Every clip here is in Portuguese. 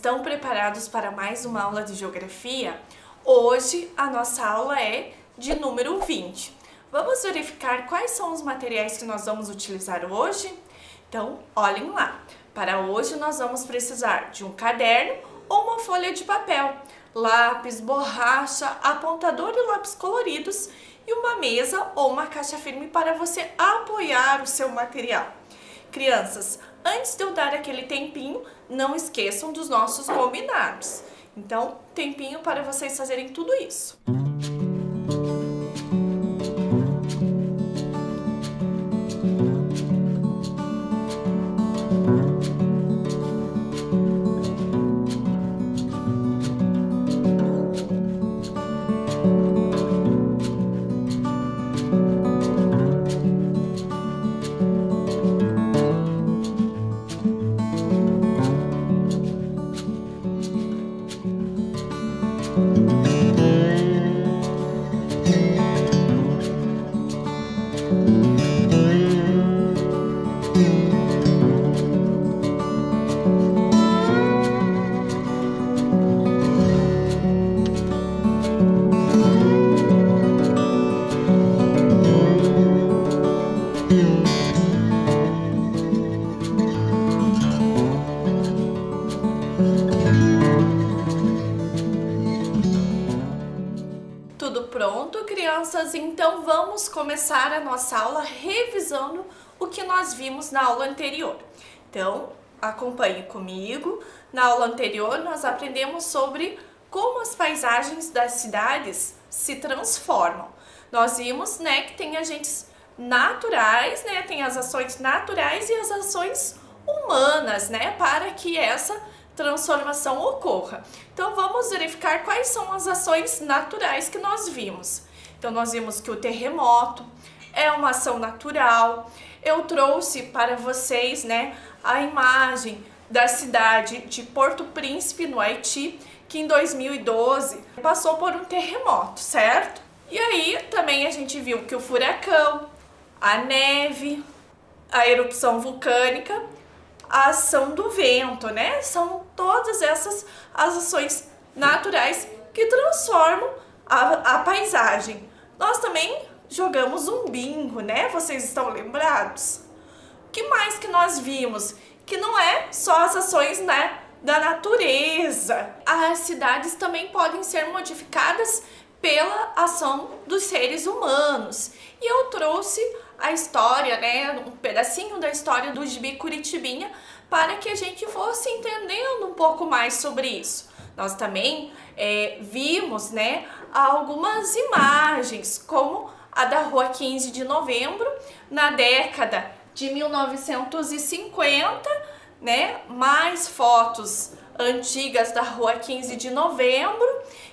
Estão preparados para mais uma aula de geografia? Hoje a nossa aula é de número 20. Vamos verificar quais são os materiais que nós vamos utilizar hoje? Então, olhem lá. Para hoje nós vamos precisar de um caderno ou uma folha de papel, lápis, borracha, apontador e lápis coloridos e uma mesa ou uma caixa firme para você apoiar o seu material. Crianças, antes de eu dar aquele tempinho, não esqueçam dos nossos combinados. Então, tempinho para vocês fazerem tudo isso. Tudo pronto, crianças? Então vamos começar a nossa aula revisando o que nós vimos na aula anterior. Então, acompanhe comigo. Na aula anterior nós aprendemos sobre como as paisagens das cidades se transformam. Nós vimos, que tem agentes naturais, tem as ações naturais e as ações humanas, para que essa transformação ocorra. Então vamos verificar quais são as ações naturais que nós vimos. Então nós vimos que o terremoto é uma ação natural. Eu trouxe para vocês, a imagem da cidade de Porto Príncipe, no Haiti, que em 2012 passou por um terremoto, certo? E aí também a gente viu que o furacão, a neve, a erupção vulcânica, a ação do vento, São todas essas as ações naturais que transformam a paisagem. Nós também jogamos um bingo, Vocês estão lembrados? O que mais que nós vimos? Que não é só as ações, da natureza. As cidades também podem ser modificadas pela ação dos seres humanos. E eu trouxe a história, um pedacinho da história do Gibi Curitibinha para que a gente fosse entendendo um pouco mais sobre isso. Nós também vimos, algumas imagens, como a da Rua 15 de Novembro, na década de 1950, mais fotos antigas da Rua 15 de Novembro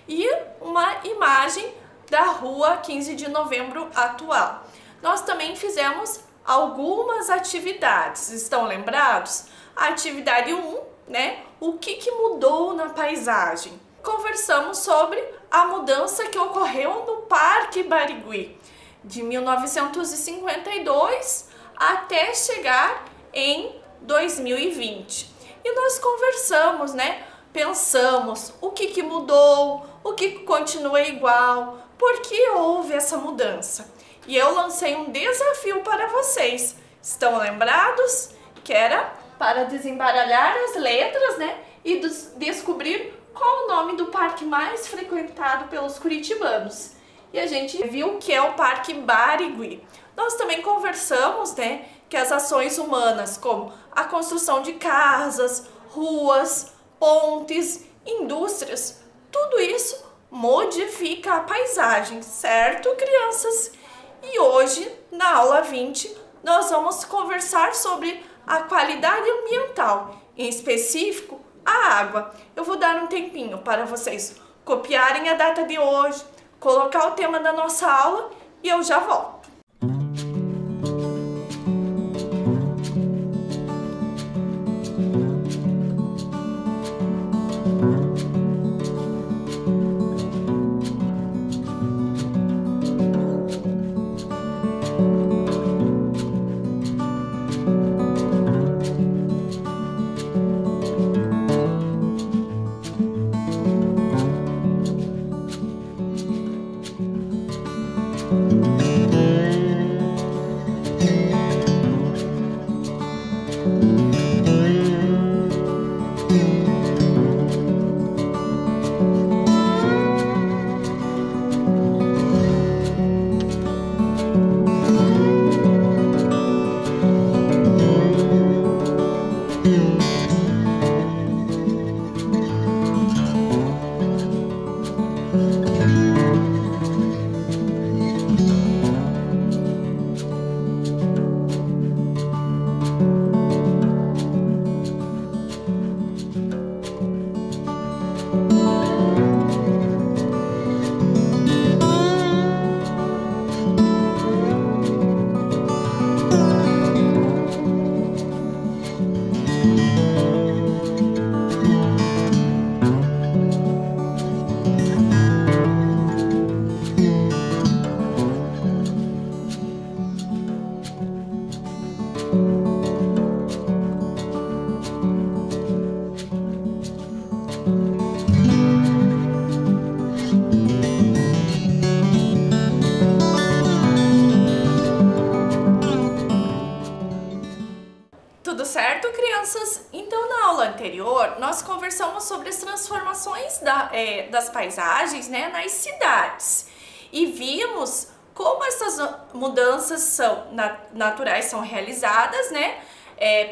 e uma imagem da Rua 15 de Novembro atual. Nós também fizemos algumas atividades, estão lembrados? A atividade 1, o que mudou na paisagem? Conversamos sobre a mudança que ocorreu no Parque Barigui, de 1952 até chegar em 2020. E nós conversamos, pensamos o que mudou, o que continua igual, por que houve essa mudança. E eu lancei um desafio para vocês. Estão lembrados? Que era para desembaralhar as letras, e descobrir qual o nome do parque mais frequentado pelos curitibanos. E a gente viu que é o Parque Barigui. Nós também conversamos, que as ações humanas, como a construção de casas, ruas, pontes, indústrias, tudo isso modifica a paisagem, certo, crianças? E hoje, na aula 20, nós vamos conversar sobre a qualidade ambiental, em específico, a água. Eu vou dar um tempinho para vocês copiarem a data de hoje, colocar o tema da nossa aula e eu já volto. Tudo certo, crianças? Então, na aula anterior, nós conversamos sobre as transformações das paisagens, né, nas cidades. E vimos como essas mudanças naturais são realizadas, né,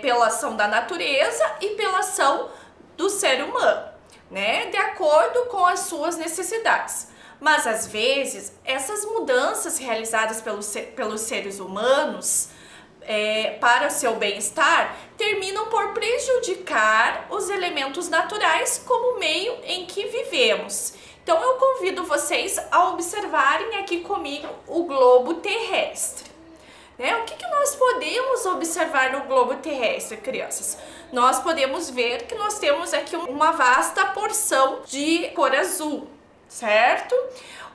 pela ação da natureza e pela ação do ser humano, né, de acordo com as suas necessidades. Mas, às vezes, essas mudanças realizadas pelos seres humanos para o seu bem-estar, terminam por prejudicar os elementos naturais como o meio em que vivemos. Então eu convido vocês a observarem aqui comigo o globo terrestre. O que nós podemos observar no globo terrestre, crianças? Nós podemos ver que nós temos aqui uma vasta porção de cor azul, certo?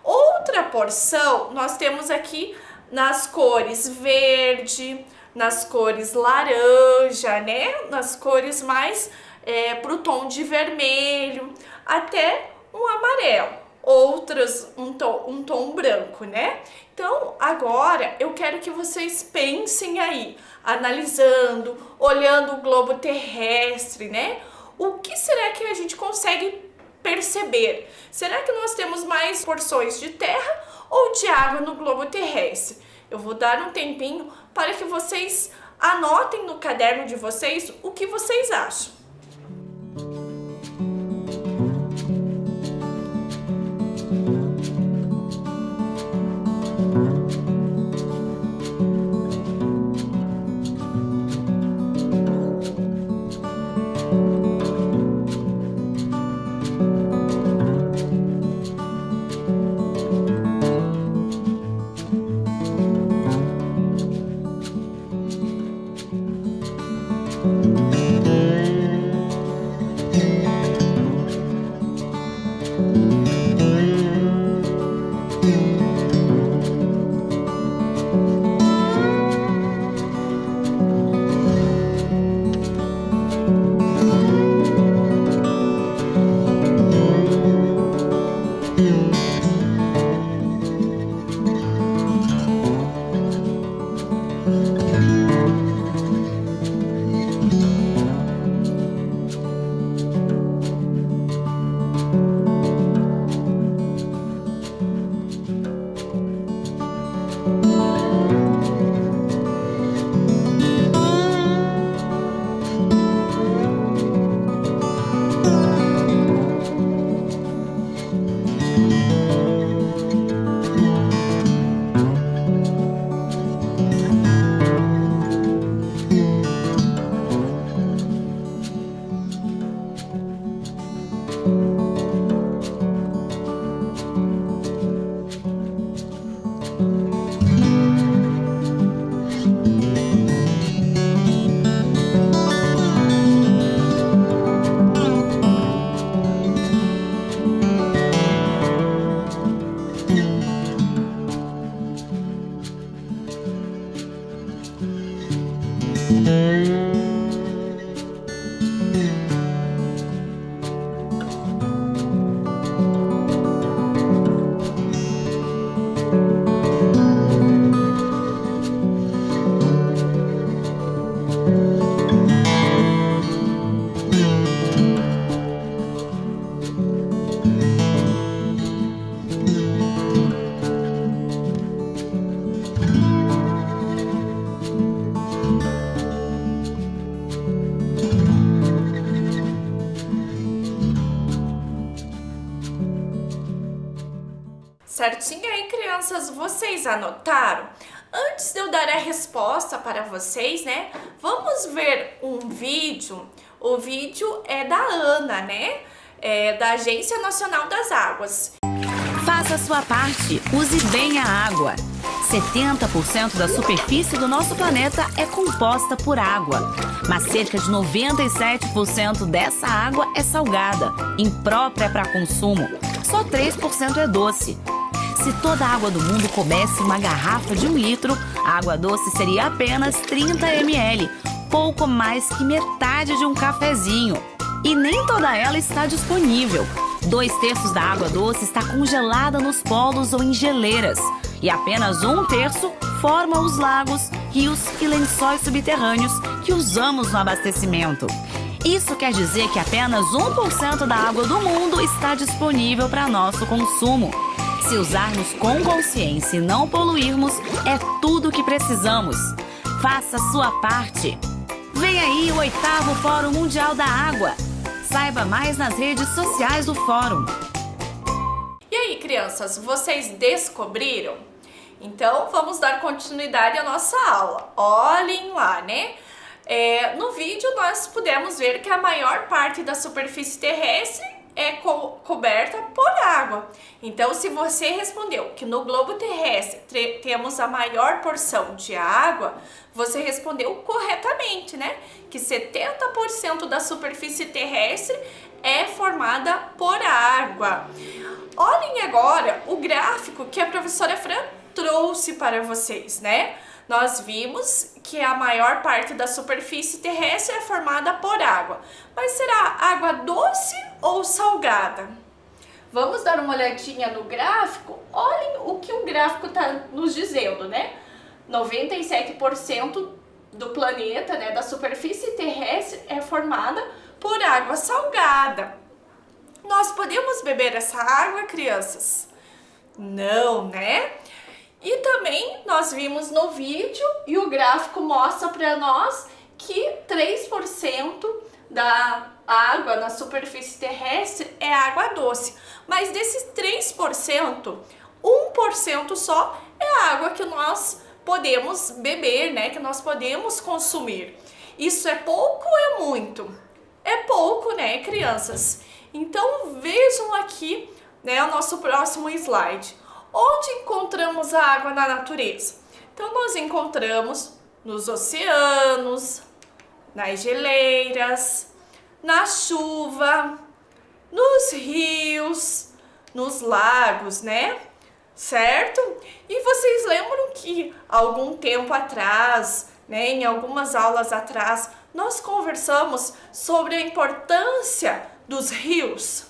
Outra porção nós temos aqui nas cores verde, nas cores laranja, né? Nas cores mais pro tom de vermelho, até um amarelo. Outras um tom branco, né? Então, agora eu quero que vocês pensem aí, analisando, olhando o globo terrestre, né? O que será que a gente consegue perceber? Será que nós temos mais porções de terra ou de água no globo terrestre? Eu vou dar um tempinho para que vocês anotem no caderno de vocês o que vocês acham. certinho aí, crianças? Vocês anotaram? Antes de eu dar a resposta para vocês, né? Vamos ver um vídeo. O vídeo é da Ana, né? É da Agência Nacional das Águas. Faça a sua parte, use bem a água. 70% da superfície do nosso planeta é composta por água, mas cerca de 97% dessa água é salgada, imprópria para consumo. Só 3% é doce. Se toda a água do mundo coubesse uma garrafa de 1 litro, a água doce seria apenas 30 ml, pouco mais que metade de um cafezinho. E nem toda ela está disponível. 2/3 da água doce está congelada nos polos ou em geleiras, e apenas 1/3 forma os lagos, rios e lençóis subterrâneos que usamos no abastecimento. Isso quer dizer que apenas 1% da água do mundo está disponível para nosso consumo. Se usarmos com consciência e não poluirmos, é tudo o que precisamos. Faça a sua parte. Vem aí o 8º Fórum Mundial da Água. Saiba mais nas redes sociais do Fórum. E aí, crianças, vocês descobriram? Então, vamos dar continuidade à nossa aula. Olhem lá, né? No vídeo, nós pudemos ver que a maior parte da superfície terrestre é coberta por água. Então, se você respondeu que no globo terrestre temos a maior porção de água, você respondeu corretamente, né? Que 70% da superfície terrestre é formada por água. Olhem agora o gráfico que a professora Fran trouxe para vocês, né? Nós vimos que a maior parte da superfície terrestre é formada por água. Mas será água doce ou salgada? Vamos dar uma olhadinha no gráfico? Olhem o que o gráfico está nos dizendo, né? 97% do planeta, né, da superfície terrestre é formada por água salgada. Nós podemos beber essa água, crianças? Não, né? E também nós vimos no vídeo e o gráfico mostra para nós que 3% da água na superfície terrestre é água doce. Mas desses 3%, 1% só é a água que nós podemos beber, né? Que nós podemos consumir. Isso é pouco ou é muito? É pouco, né, crianças? Então vejam aqui, né, o nosso próximo slide. Onde encontramos a água na natureza? Então, nós encontramos nos oceanos, nas geleiras, na chuva, nos rios, nos lagos, né? Certo? E vocês lembram que algum tempo atrás, né, em algumas aulas atrás, nós conversamos sobre a importância dos rios?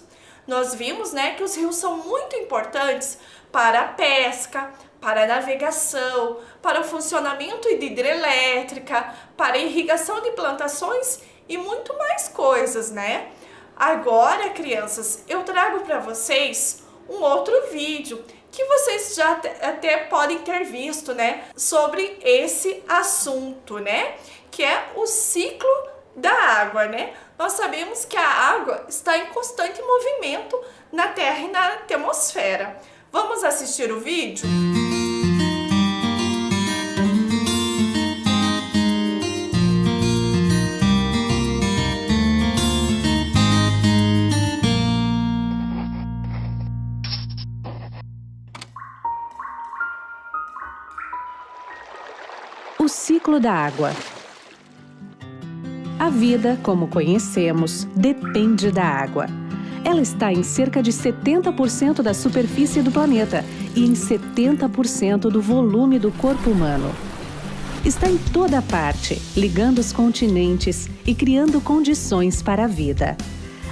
Nós vimos, né, que os rios são muito importantes para a pesca, para a navegação, para o funcionamento de hidrelétrica, para a irrigação de plantações e muito mais coisas, né? Agora, crianças, eu trago para vocês um outro vídeo que vocês já até podem ter visto, né, sobre esse assunto, né, que é o ciclo da água, né? Nós sabemos que a água está em constante movimento na Terra e na atmosfera. Vamos assistir o vídeo? O ciclo da água. A vida, como conhecemos, depende da água. Ela está em cerca de 70% da superfície do planeta e em 70% do volume do corpo humano. Está em toda parte, ligando os continentes e criando condições para a vida.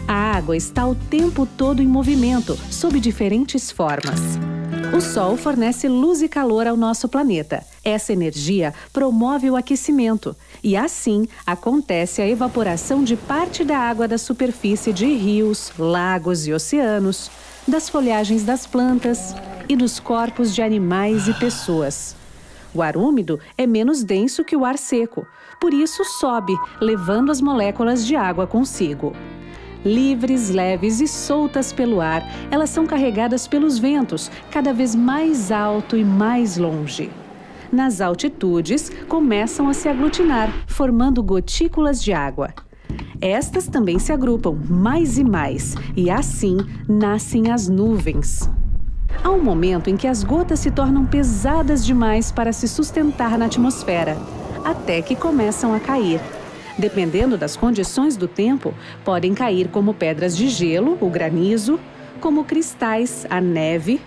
A água está o tempo todo em movimento, sob diferentes formas. O Sol fornece luz e calor ao nosso planeta. Essa energia promove o aquecimento e, assim, acontece a evaporação de parte da água da superfície de rios, lagos e oceanos, das folhagens das plantas e dos corpos de animais e pessoas. O ar úmido é menos denso que o ar seco, por isso sobe, levando as moléculas de água consigo. Livres, leves e soltas pelo ar, elas são carregadas pelos ventos, cada vez mais alto e mais longe. Nas altitudes, começam a se aglutinar, formando gotículas de água. Estas também se agrupam mais e mais, e assim nascem as nuvens. Há um momento em que as gotas se tornam pesadas demais para se sustentar na atmosfera, até que começam a cair. Dependendo das condições do tempo, podem cair como pedras de gelo, o granizo, como cristais, a neve,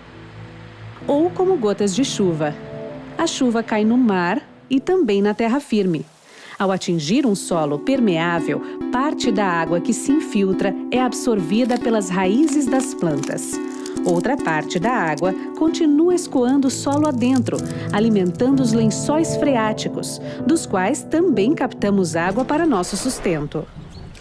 ou como gotas de chuva. A chuva cai no mar e também na terra firme. Ao atingir um solo permeável, parte da água que se infiltra é absorvida pelas raízes das plantas. Outra parte da água continua escoando o solo adentro, alimentando os lençóis freáticos, dos quais também captamos água para nosso sustento.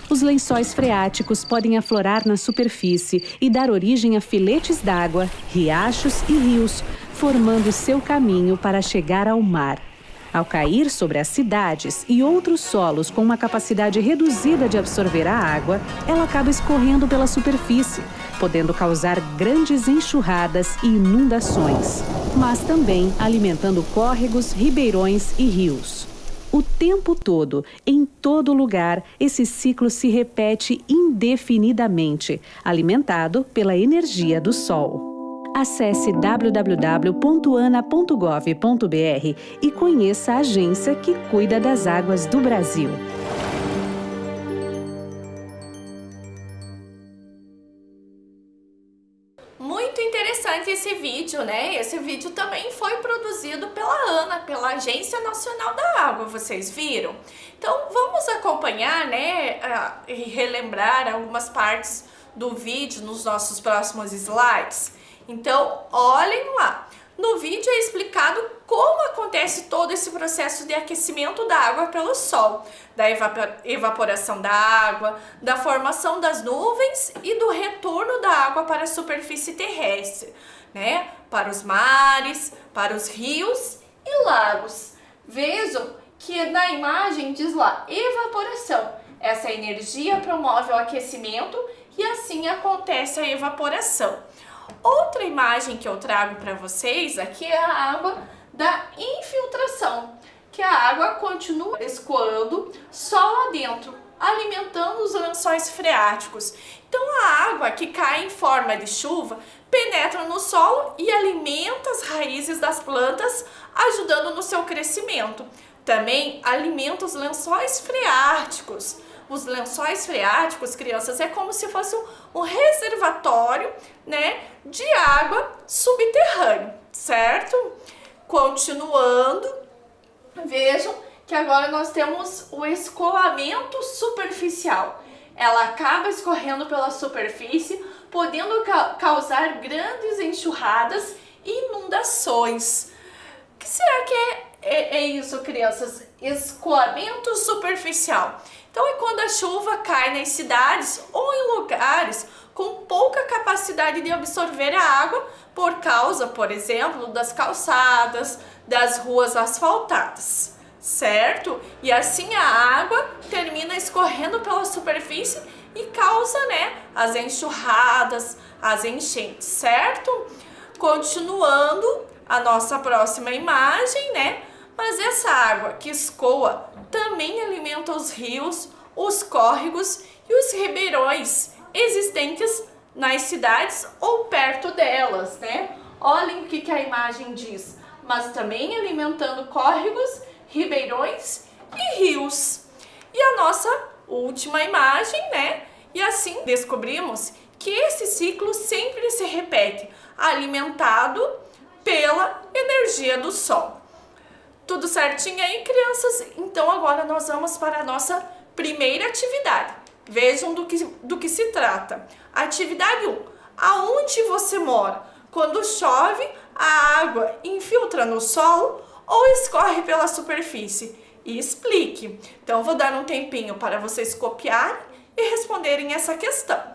Os lençóis freáticos podem aflorar na superfície e dar origem a filetes d'água, riachos e rios, formando seu caminho para chegar ao mar. Ao cair sobre as cidades e outros solos com uma capacidade reduzida de absorver a água, ela acaba escorrendo pela superfície, podendo causar grandes enxurradas e inundações, mas também alimentando córregos, ribeirões e rios. O tempo todo, em todo lugar, esse ciclo se repete indefinidamente, alimentado pela energia do Sol. Acesse www.ana.gov.br e conheça a agência que cuida das águas do Brasil. Muito interessante esse vídeo, né? Esse vídeo também foi produzido pela ANA, pela Agência Nacional da Água, vocês viram? Então vamos acompanhar, né, e relembrar algumas partes do vídeo nos nossos próximos slides. Então, olhem lá. No vídeo é explicado como acontece todo esse processo de aquecimento da água pelo Sol, da evaporação da água, da formação das nuvens e do retorno da água para a superfície terrestre, né? Para os mares, para os rios e lagos. Vejam que na imagem diz lá evaporação. Essa energia promove o aquecimento e assim acontece a evaporação. Outra imagem que eu trago para vocês aqui é a água da infiltração, que a água continua escoando só lá dentro, alimentando os lençóis freáticos. Então a água que cai em forma de chuva penetra no solo e alimenta as raízes das plantas, ajudando no seu crescimento. Também alimenta os lençóis freáticos. Os lençóis freáticos, crianças, é como se fosse um reservatório, né, de água subterrâneo, certo? Continuando, vejam que agora nós temos o escoamento superficial. Ela acaba escorrendo pela superfície, podendo causar grandes enxurradas e inundações. O que será que é isso, crianças? Escoamento superficial. Então é quando a chuva cai nas cidades ou em lugares com pouca capacidade de absorver a água por causa, por exemplo, das calçadas, das ruas asfaltadas, certo? E assim a água termina escorrendo pela superfície e causa, né, as enxurradas, as enchentes, certo? Continuando a nossa próxima imagem, né? Mas essa água que escoa também alimenta os rios, os córregos e os ribeirões existentes nas cidades ou perto delas, né? Olhem o que a imagem diz, mas também alimentando córregos, ribeirões e rios. E a nossa última imagem, né? E assim descobrimos que esse ciclo sempre se repete, alimentado pela energia do Sol. Tudo certinho aí, crianças? Então agora nós vamos para a nossa primeira atividade. Vejam do que se trata. Atividade 1. Aonde você mora? Quando chove, a água infiltra no solo ou escorre pela superfície? E explique. Então vou dar um tempinho para vocês copiarem e responderem essa questão.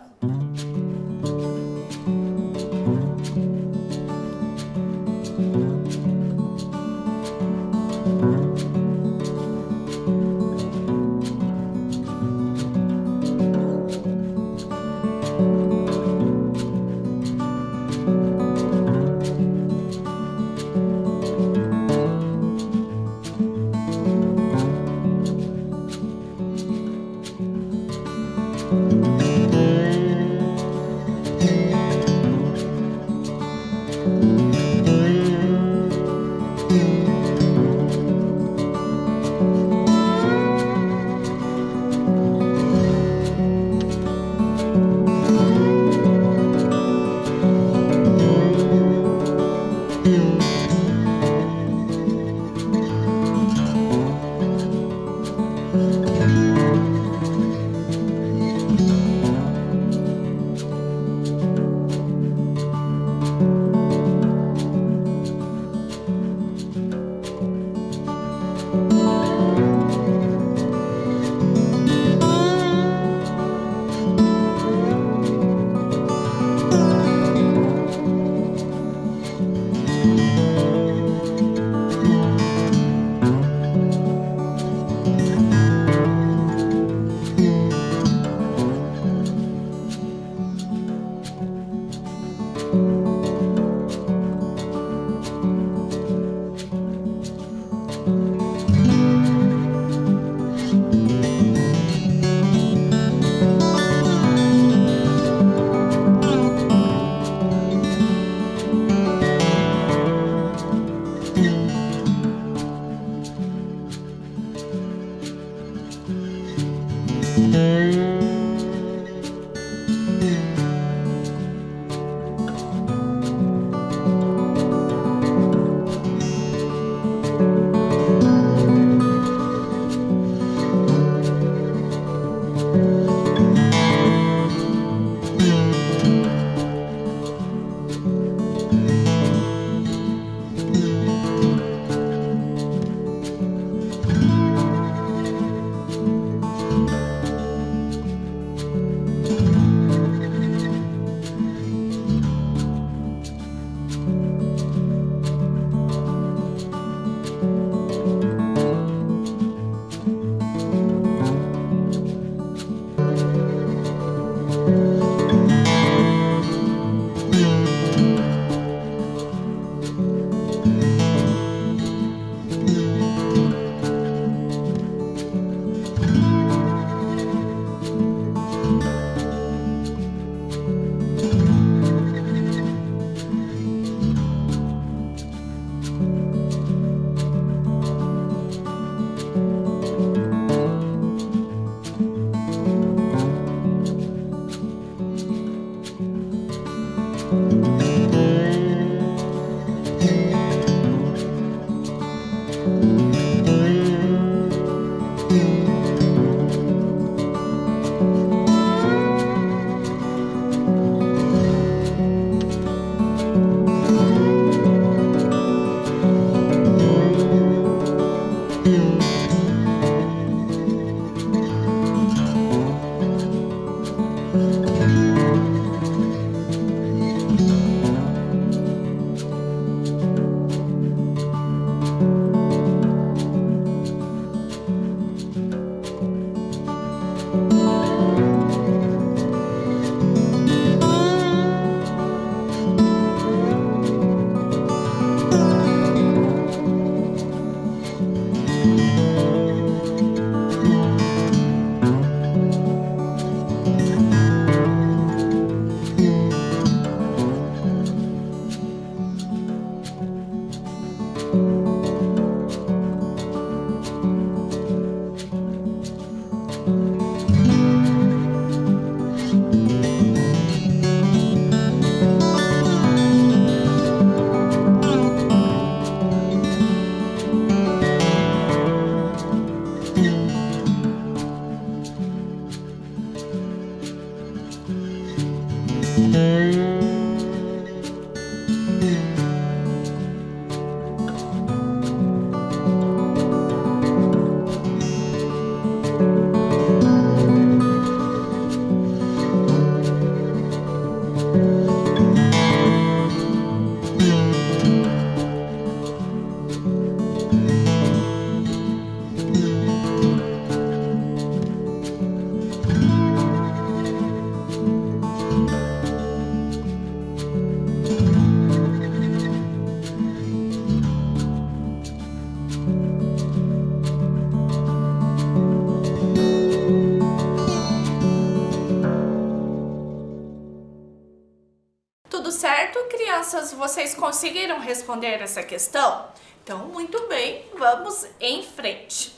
Tudo certo, crianças? Vocês conseguiram responder essa questão? Então, muito bem, vamos em frente.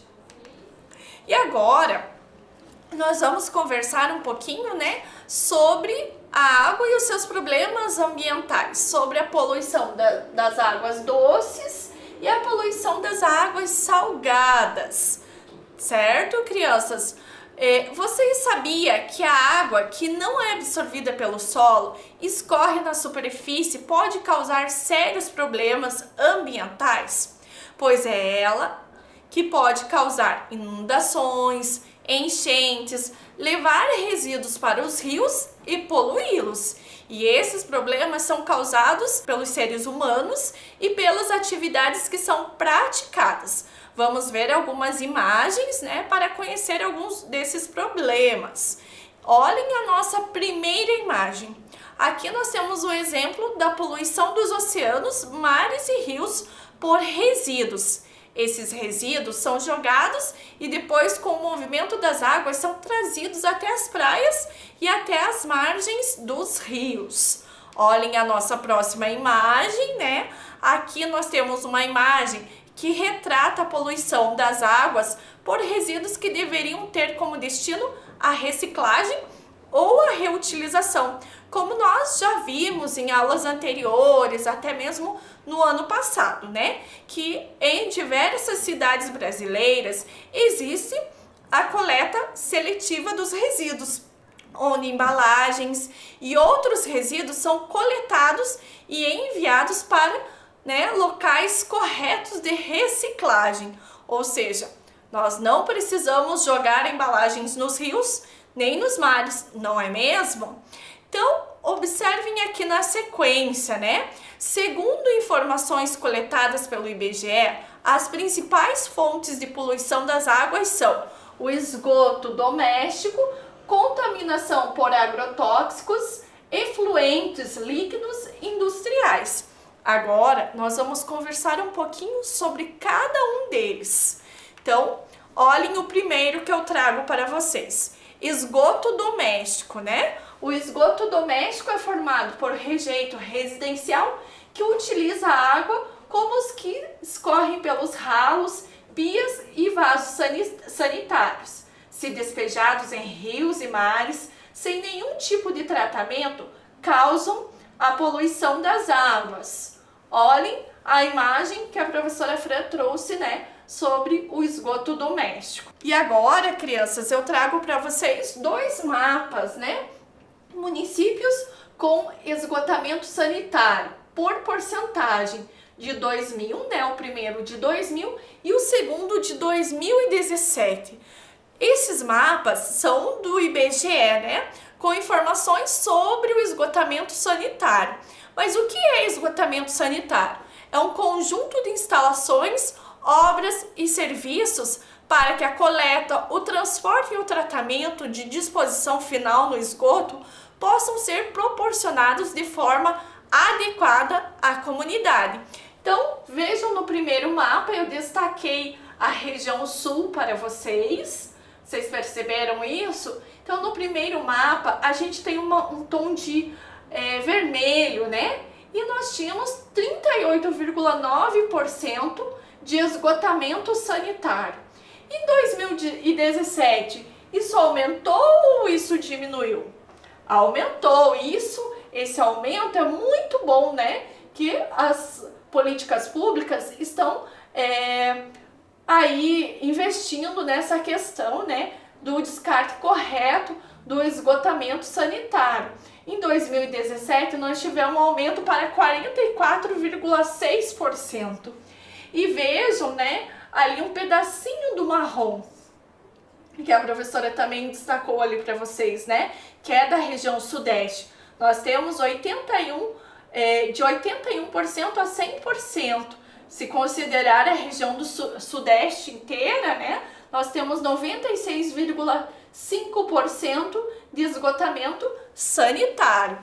E agora, nós vamos conversar um pouquinho, né, sobre a água e os seus problemas ambientais, sobre a poluição das águas doces e a poluição das águas salgadas. Certo, crianças? Vocês sabiam que a água que não é absorvida pelo solo escorre na superfície e pode causar sérios problemas ambientais? Pois é ela que pode causar inundações, enchentes, levar resíduos para os rios e poluí-los. E esses problemas são causados pelos seres humanos e pelas atividades que são praticadas. Vamos ver algumas imagens, né, para conhecer alguns desses problemas. Olhem a nossa primeira imagem. Aqui nós temos o exemplo da poluição dos oceanos, mares e rios por resíduos. Esses resíduos são jogados e depois, com o movimento das águas, são trazidos até as praias e até as margens dos rios. Olhem a nossa próxima imagem, né? Aqui nós temos uma imagem que retrata a poluição das águas por resíduos que deveriam ter como destino a reciclagem ou a reutilização, como nós já vimos em aulas anteriores, até mesmo no ano passado, né? Que em diversas cidades brasileiras existe a coleta seletiva dos resíduos, onde embalagens e outros resíduos são coletados e enviados para locais corretos de reciclagem. Ou seja, nós não precisamos jogar embalagens nos rios nem nos mares, não é mesmo? Então, observem aqui na sequência, né? Segundo informações coletadas pelo IBGE, as principais fontes de poluição das águas são o esgoto doméstico, contaminação por agrotóxicos, efluentes líquidos industriais. Agora, nós vamos conversar um pouquinho sobre cada um deles. Então, olhem o primeiro que eu trago para vocês. Esgoto doméstico, né? O esgoto doméstico é formado por rejeito residencial que utiliza a água como os que escorrem pelos ralos, pias e vasos sanitários. Se despejados em rios e mares, sem nenhum tipo de tratamento, causam a poluição das águas. Olhem a imagem que a professora Fran trouxe, né, sobre o esgoto doméstico. E agora, crianças, eu trago para vocês dois mapas, né? Municípios com esgotamento sanitário por porcentagem de 2000, né? O primeiro de 2000 e o segundo de 2017. Esses mapas são do IBGE, né? Com informações sobre o esgotamento sanitário. Mas o que é esgotamento sanitário? É um conjunto de instalações, obras e serviços para que a coleta, o transporte e o tratamento de disposição final no esgoto possam ser proporcionados de forma adequada à comunidade. Então, vejam no primeiro mapa, eu destaquei a região sul para vocês. Vocês perceberam isso? Então, no primeiro mapa, a gente tem um tom de vermelho, né? e nós tínhamos 38,9% de esgotamento sanitário. Em 2017, isso aumentou ou isso diminuiu? Aumentou. Esse aumento é muito bom, né? Que as políticas públicas estão aí investindo nessa questão, né, do descarte correto do esgotamento sanitário. Em 2017, nós tivemos um aumento para 44,6%. E vejam, né, ali um pedacinho do marrom, que a professora também destacou ali para vocês, né, que é da região sudeste. Nós temos de 81% a 100%. Se considerar a região do sudeste inteira, né, nós temos 96,5% de esgotamento sanitário.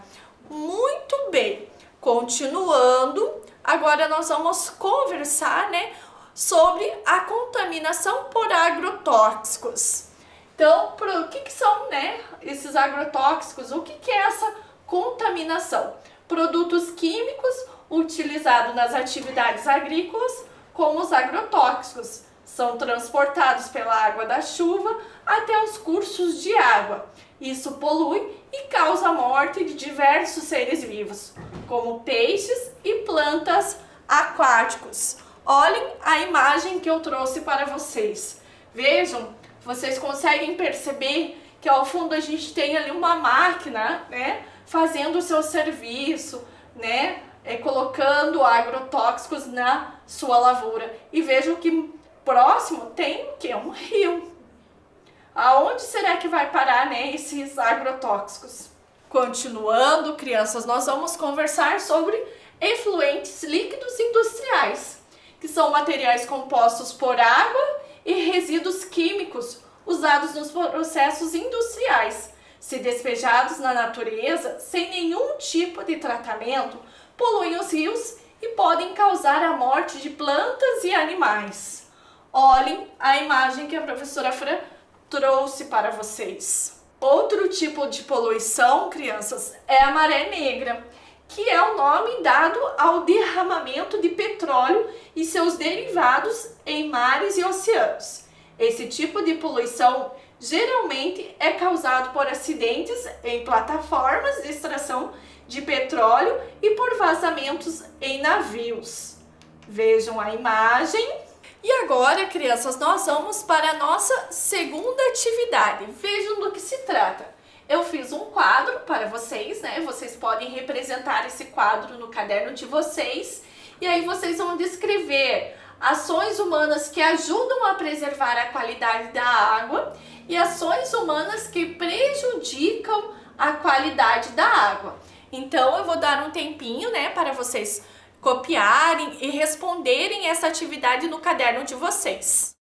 Muito bem, continuando, agora nós vamos conversar, né, sobre a contaminação por agrotóxicos. Então, o que são, né, esses agrotóxicos? O que é essa contaminação? Produtos químicos utilizados nas atividades agrícolas, como os agrotóxicos, são transportados pela água da chuva até os cursos de água. Isso polui e causa a morte de diversos seres vivos, como peixes e plantas aquáticos. Olhem a imagem que eu trouxe para vocês. Vejam, vocês conseguem perceber que ao fundo a gente tem ali uma máquina, né, fazendo o seu serviço, né, colocando agrotóxicos na sua lavoura. E vejam que próximo tem o que? Um rio. Aonde será que vai parar, né, esses agrotóxicos? Continuando, crianças, nós vamos conversar sobre efluentes líquidos industriais, que são materiais compostos por água e resíduos químicos usados nos processos industriais. Se despejados na natureza sem nenhum tipo de tratamento, poluem os rios e podem causar a morte de plantas e animais. Olhem a imagem que a professora Fran trouxe para vocês. Outro tipo de poluição, crianças, é a maré negra, que é o nome dado ao derramamento de petróleo e seus derivados em mares e oceanos. Esse tipo de poluição geralmente é causado por acidentes em plataformas de extração de petróleo e por vazamentos em navios. Vejam a imagem. E agora, crianças, nós vamos para a nossa segunda atividade. Vejam do que se trata. Eu fiz um quadro para vocês, né? Vocês podem representar esse quadro no caderno de vocês. E aí vocês vão descrever ações humanas que ajudam a preservar a qualidade da água e ações humanas que prejudicam a qualidade da água. Então, eu vou dar um tempinho, né, para vocês copiarem e responderem essa atividade no caderno de vocês.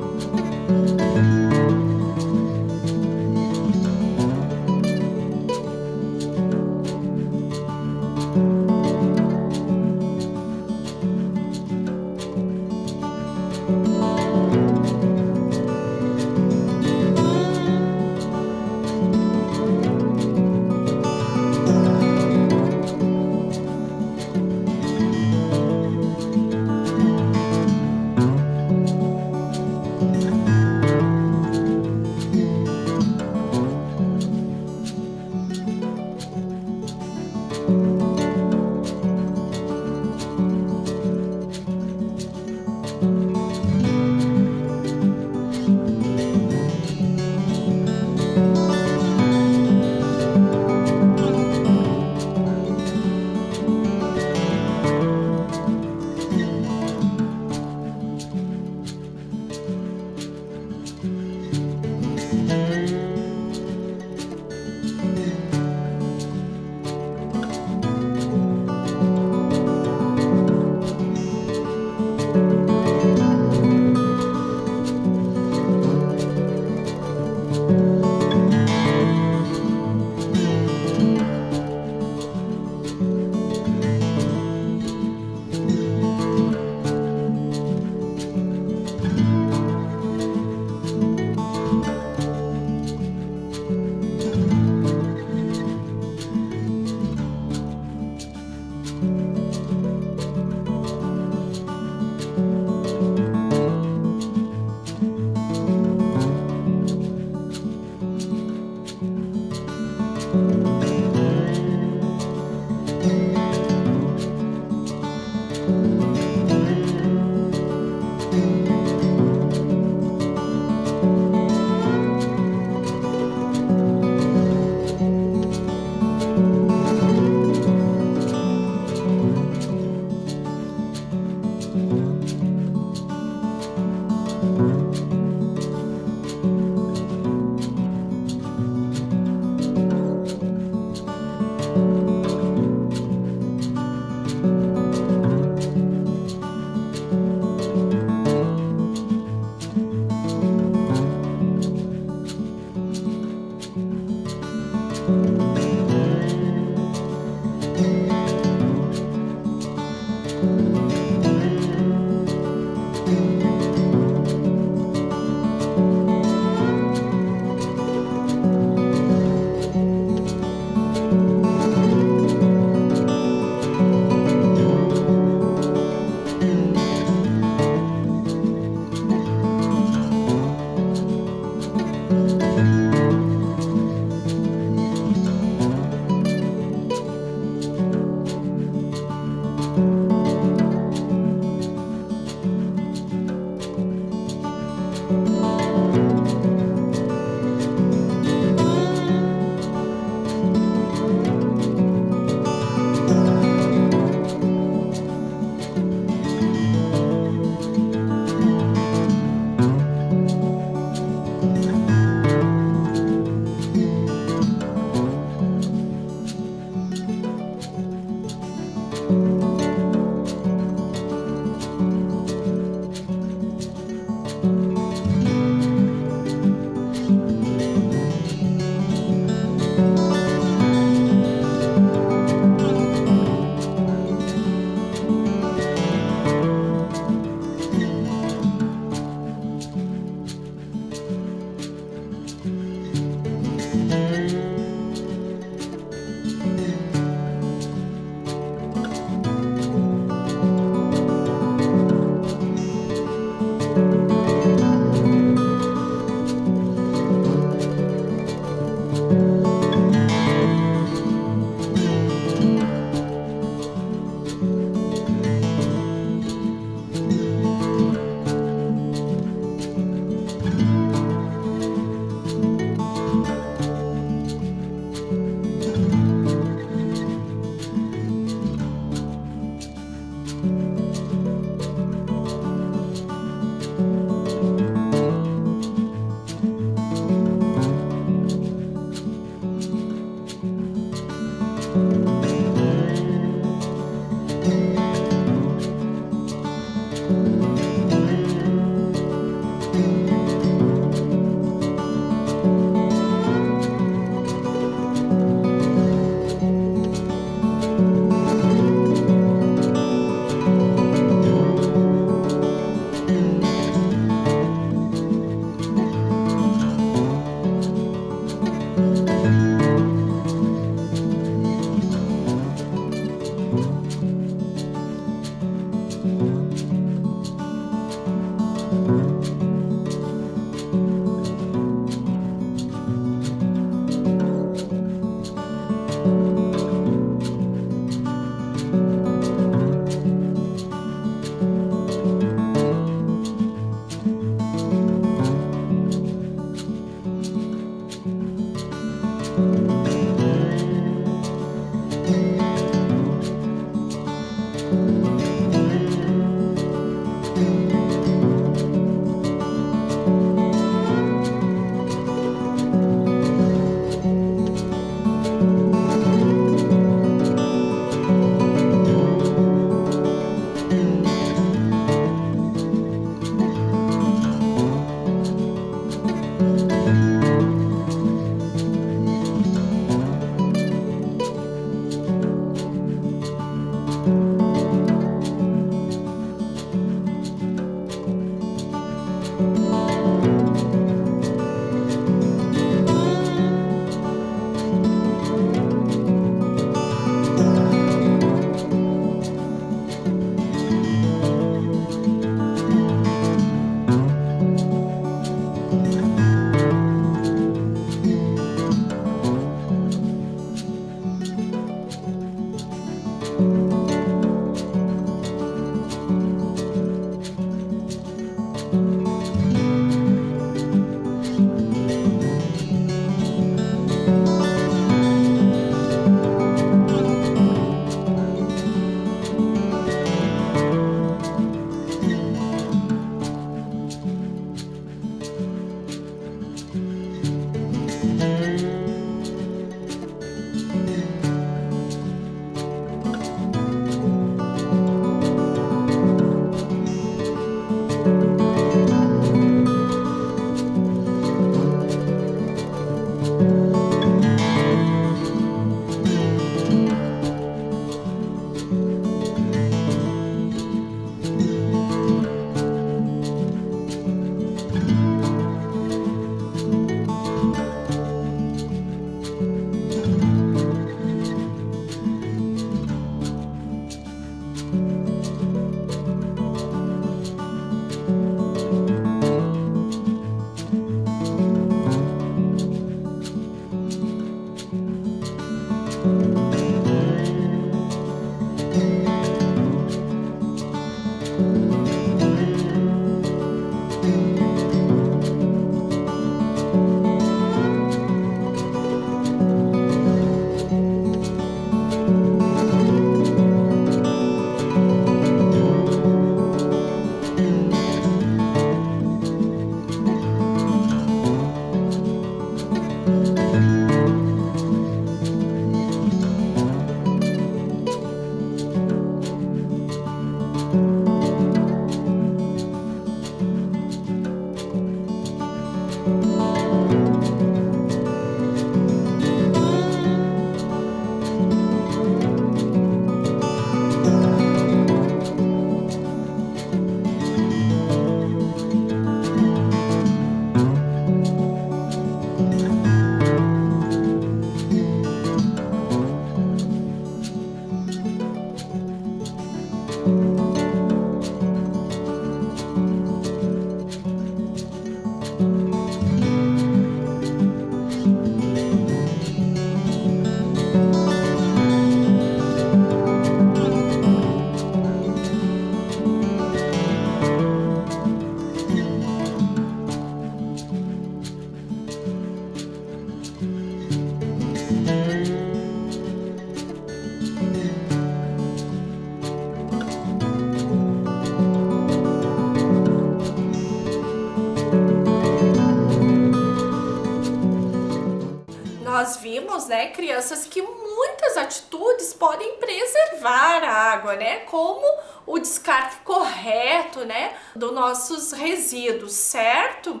Nós vimos, né, crianças, que muitas atitudes podem preservar a água, né, como o descarte correto, né, dos nossos resíduos, certo?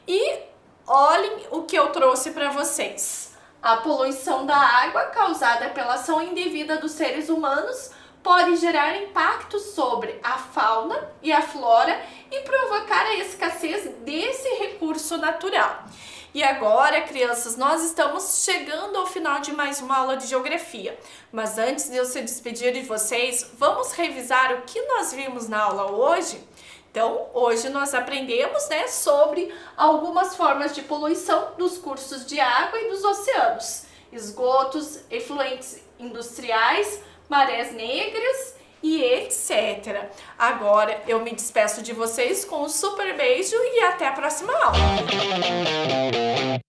E olhem o que eu trouxe para vocês. A poluição da água causada pela ação indevida dos seres humanos pode gerar impactos sobre a fauna e a flora e provocar a escassez desse recurso natural. E agora, crianças, nós estamos chegando ao final de mais uma aula de geografia. Mas antes de eu se despedir de vocês, vamos revisar o que nós vimos na aula hoje? Então, hoje nós aprendemos, né, sobre algumas formas de poluição dos cursos de água e dos oceanos, esgotos, efluentes industriais, marés negras e etc. Agora eu me despeço de vocês com um super beijo e até a próxima aula!